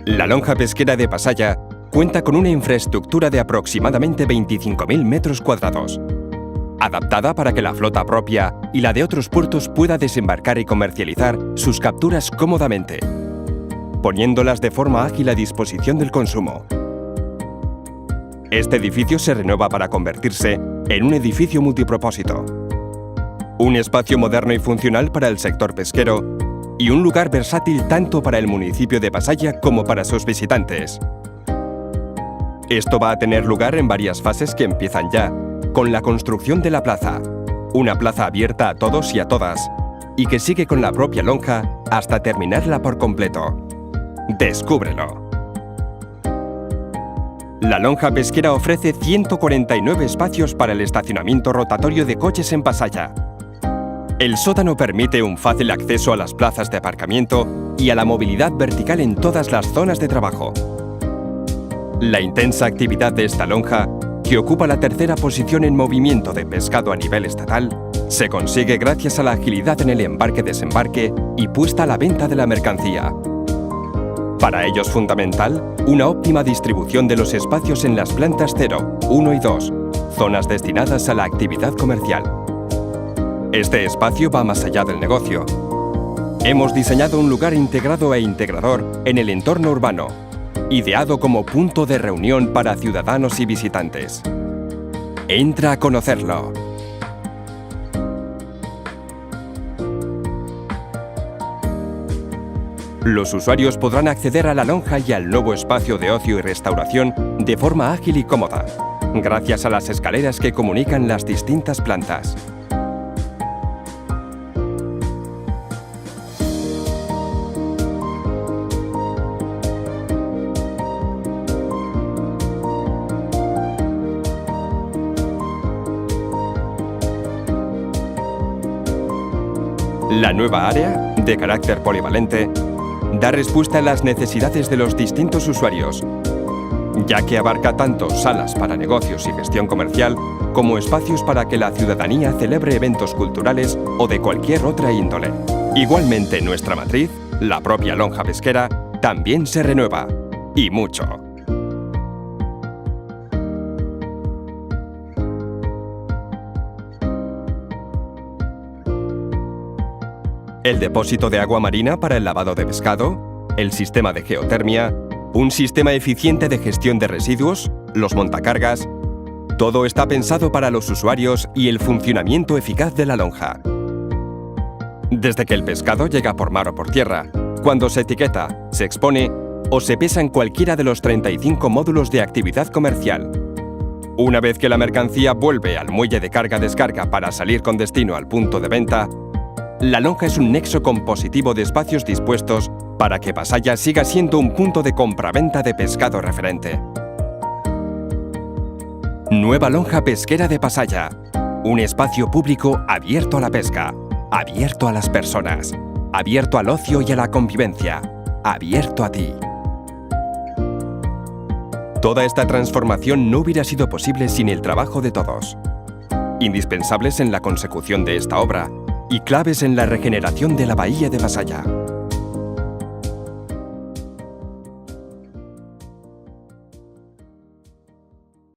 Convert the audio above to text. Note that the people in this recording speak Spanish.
La lonja pesquera de Pasaia cuenta con una infraestructura de aproximadamente 25.000 metros cuadrados, adaptada para que la flota propia y la de otros puertos pueda desembarcar y comercializar sus capturas cómodamente, poniéndolas de forma ágil a disposición del consumo. Este edificio se renueva para convertirse en un edificio multipropósito, un espacio moderno y funcional para el sector pesquero y un lugar versátil tanto para el municipio de Pasaia como para sus visitantes. Esto va a tener lugar en varias fases que empiezan ya, con la construcción de la plaza, una plaza abierta a todos y a todas, y que sigue con la propia lonja hasta terminarla por completo. ¡Descúbrelo! La lonja pesquera ofrece 149 espacios para el estacionamiento rotatorio de coches en Pasaia. El sótano permite un fácil acceso a las plazas de aparcamiento y a la movilidad vertical en todas las zonas de trabajo. La intensa actividad de esta lonja, que ocupa la tercera posición en movimiento de pescado a nivel estatal, se consigue gracias a la agilidad en el embarque-desembarque y puesta a la venta de la mercancía. Para ello es fundamental una óptima distribución de los espacios en las plantas 0, 1 y 2, zonas destinadas a la actividad comercial. Este espacio va más allá del negocio. Hemos diseñado un lugar integrado e integrador en el entorno urbano, ideado como punto de reunión para ciudadanos y visitantes. Entra a conocerlo. Los usuarios podrán acceder a la lonja y al nuevo espacio de ocio y restauración de forma ágil y cómoda, gracias a las escaleras que comunican las distintas plantas. La nueva área, de carácter polivalente, da respuesta a las necesidades de los distintos usuarios, ya que abarca tanto salas para negocios y gestión comercial como espacios para que la ciudadanía celebre eventos culturales o de cualquier otra índole. Igualmente, nuestra matriz, la propia lonja pesquera, también se renueva, y mucho. El depósito de agua marina para el lavado de pescado, el sistema de geotermia, un sistema eficiente de gestión de residuos, los montacargas, todo está pensado para los usuarios y el funcionamiento eficaz de la lonja. Desde que el pescado llega por mar o por tierra, cuando se etiqueta, se expone o se pesa en cualquiera de los 35 módulos de actividad comercial. Una vez que la mercancía vuelve al muelle de carga-descarga para salir con destino al punto de venta, la lonja es un nexo compositivo de espacios dispuestos para que Pasaia siga siendo un punto de compraventa de pescado referente. Nueva lonja pesquera de Pasaia. Un espacio público abierto a la pesca, abierto a las personas, abierto al ocio y a la convivencia, abierto a ti. Toda esta transformación no hubiera sido posible sin el trabajo de todos, indispensables en la consecución de esta obra y claves en la regeneración de la bahía de Pasaia.